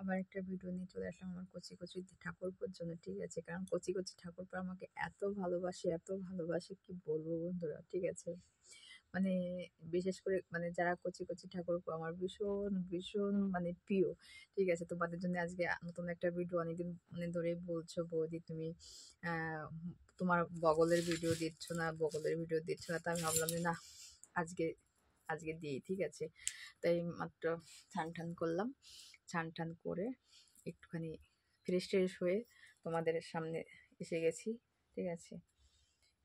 আবার একটা ভিডিও নিয়ে চলে আসলাম আমার কচি কচি ঠাকুরপুর জন্য, ঠিক আছে? কারণ কচি কচি ঠাকুরপো আমাকে এত ভালোবাসে কি বলবো বন্ধুরা, ঠিক আছে? মানে বিশেষ করে মানে যারা কচি কচি ঠাকুরপো আমার ভীষণ ভীষণ মানে প্রিয়, ঠিক আছে? তোমাদের জন্য আজকে নতুন একটা ভিডিও, অনেকদিন মানে ধরে বলছো বৌদি তুমি তোমার বগলের ভিডিও দিচ্ছ না, তা আমি ভাবলাম যে না, আজকে আজকে দিই, ঠিক আছে? তাই মাত্র স্নান টান করলাম, স্নান টান করে একটুখানি ফ্রেশ ট্রেশ হয়ে তোমাদের সামনে এসে গেছি, ঠিক আছে?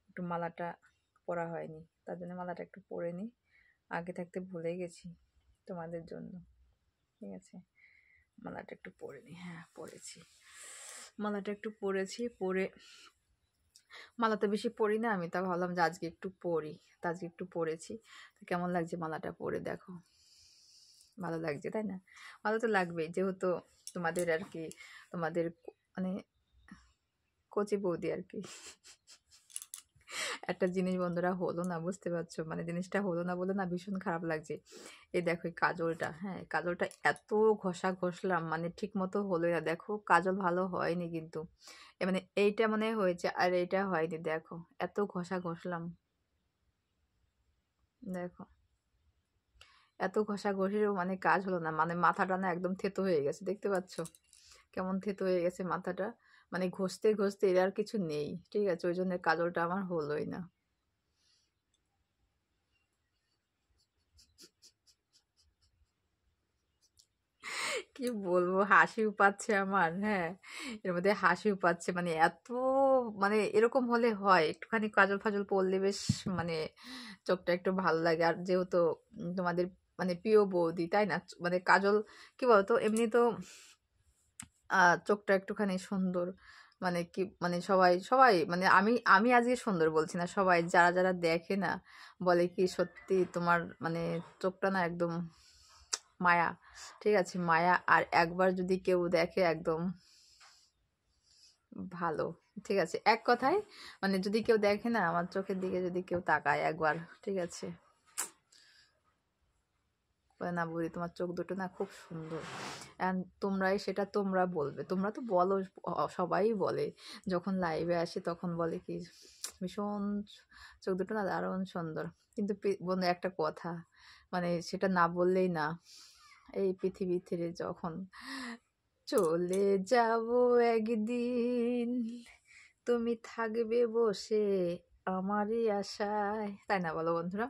একটু মালাটা পরা হয়নি, তার জন্য মালাটা একটু পরে নিই, আগে থাকতে ভুলে গেছি তোমাদের জন্য, ঠিক আছে? মালাটা একটু পরে নিই। হ্যাঁ, পরেছি, মালাটা একটু পরে মালা তো বেশি পরি না আমি, তা ভাবলাম যে আজকে একটু পরি, তা আজকে একটু পরেছি। তো কেমন লাগছে মালাটা পরে দেখো, ভালো লাগছে তাই না? ভালো তো লাগবেই, যেহেতু তোমাদের আর কি, তোমাদের মানে কচি বৌদি আর কি। একটা জিনিস বন্ধুরা হলো না, বুঝতে পারছো? মানে জিনিসটা হলো না বলে না ভীষণ খারাপ লাগছে। এই দেখো এই কাজলটা, হ্যাঁ কাজলটা এত ঘষলাম, মানে ঠিক মতো হলো না, দেখো কাজল ভালো হয়নি কিন্তু। মানে এইটা মানে হয়েছে আর এইটা হয়নি, দেখো এত ঘষলাম, দেখো এত ঘষেও মানে কাজ হলো না, মানে মাথাটা না একদম থেতো হয়ে গেছে, দেখতে পাচ্ছ কেমন থেতো হয়ে গেছে মাথাটা? মানে ঘষতে এর আর কিছু নেই, ঠিক আছে? ওই জন্য কাজলটা আমার হলোই না। কি বলবো, হাসিও পাচ্ছে আমার, হ্যাঁ এর মধ্যে হাসিও পাচ্ছে, মানে এত মানে এরকম হলে হয়, একটুখানি কাজল ফাজল পরলে বেশ মানে চোখটা একটু ভালো লাগে। আর যেহেতু তোমাদের মানে প্রিয় বৌদি তাই না, মানে কাজল কি বলতো, এমনি তো চোখটা একটুখানি সুন্দর, মানে কি মানে সবাই সবাই মানে আমি আমি আজকে সুন্দর বলছি না, সবাই যারা যারা দেখে না বলে কি সত্যি তোমার মানে চোখটা না একদম মায়া, ঠিক আছে? মায়া। আর একবার যদি কেউ দেখে একদম ভালো, ঠিক আছে? এক কথায় মানে যদি কেউ দেখে না আমার চোখের দিকে, যদি কেউ তাকায় একবার, ঠিক আছে, বলে না বৌদি তোমার চোখ দুটো না খুব সুন্দর। তোমরাই সেটা তোমরা বলবে, তোমরা তো বলো, সবাই বলে, যখন লাইভে আসে তখন বলে কি ভীষণ চোখ দুটো না দারুণ সুন্দর। কিন্তু বন্ধু একটা কথা, মানে সেটা না বললেই না, এই পৃথিবী থেকে যখন চলে যাব একদিন, তুমি থাকবে বসে আমারই আশায়, তাই না বলো বন্ধুরা?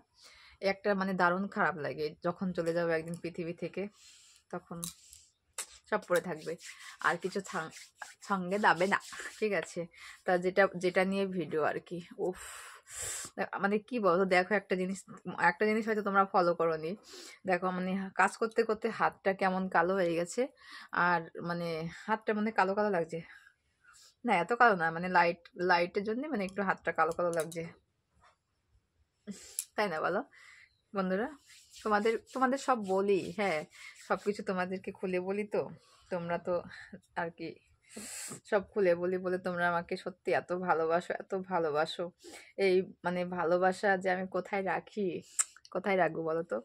একটা মানে দারুণ খারাপ লাগে যখন চলে যাবো একদিন পৃথিবী থেকে, তখন সব পড়ে থাকবে, আর কিছু সঙ্গে দাবে না, ঠিক আছে? তা যেটা যেটা নিয়ে ভিডিও আর কি, উফ মানে কি বলতো, দেখো একটা জিনিস হয়তো তোমরা ফলো করোনি, দেখো মানে কাজ করতে করতে হাতটা কেমন কালো হয়ে গেছে, আর মানে হাতটা মানে কালো কালো লাগছে, না এত কালো না, মানে লাইটের জন্য মানে একটু হাতটা কালো কালো লাগছে, তাই না বলো বন্ধুরা? তোমাদের তোমাদের সব বলি, হ্যাঁ সবকিছু তোমাদেরকে খুলে বলি, তো তোমরা তো আর কি সব খুলে বলি বলে তোমরা আমাকে সত্যি এত ভালোবাসো। এই মানে ভালোবাসা যে আমি কোথায় রাখি, কোথায় রাখবো বলো তো?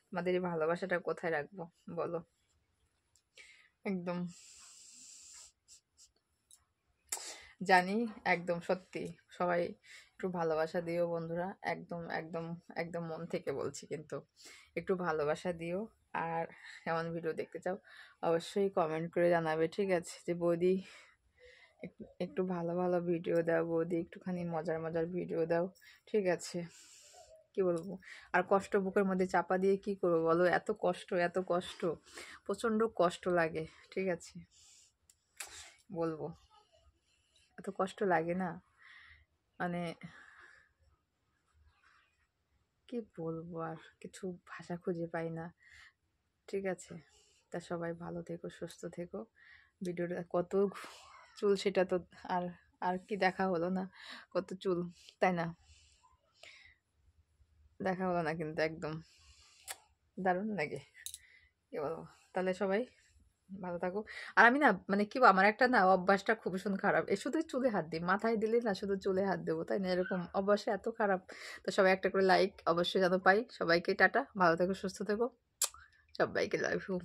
তোমাদের এই ভালোবাসাটা কোথায় রাখবো বলো? একদম জানি, একদম সত্যি, সবাই একটু ভালোবাসা দিও বন্ধুরা, একদম একদম একদম মন থেকে বলছি, কিন্তু একটু ভালোবাসা দিও। আর এমন ভিডিও দেখতে চাও অবশ্যই কমেন্ট করে জানাবে, ঠিক আছে? যে বৌদি একটু একটু ভালো ভালো ভিডিও দাও, বৌদি একটুখানি মজার মজার ভিডিও দাও, ঠিক আছে? কি বলবো, আর কষ্ট বুকের মধ্যে চাপা দিয়ে কি করবো বলো? এত কষ্ট, প্রচন্ড কষ্ট লাগে, ঠিক আছে? বলবো এত কষ্ট লাগে না, মানে কি বলবো, আর কিছু ভাষা খুঁজে পাই না, ঠিক আছে? তা সবাই ভালো থেকো, সুস্থ থেকো। ভিডিওটা কত চুল সেটা তো আর আর কি দেখা হলো না, কত চুল, তাই না? দেখা হলো না কিন্তু একদম দারুণ লাগে, কি বলবো? তাহলে সবাই ভালো থাকো। আর আমি না মানে কি বলবো, আমার একটা না অভ্যাসটা খুব ভীষণ খারাপ, এ শুধু চুলে হাত দিই, মাথায় দিলে না শুধু চুলে হাত দেবো, তাই না? এরকম অভ্যাসে এত খারাপ। তো সবাই একটা করে লাইক অবশ্যই যেন পাই। সবাইকে টাটা, ভালো থেকো, সুস্থ থেকো, সবাইকে লাভ ইউ।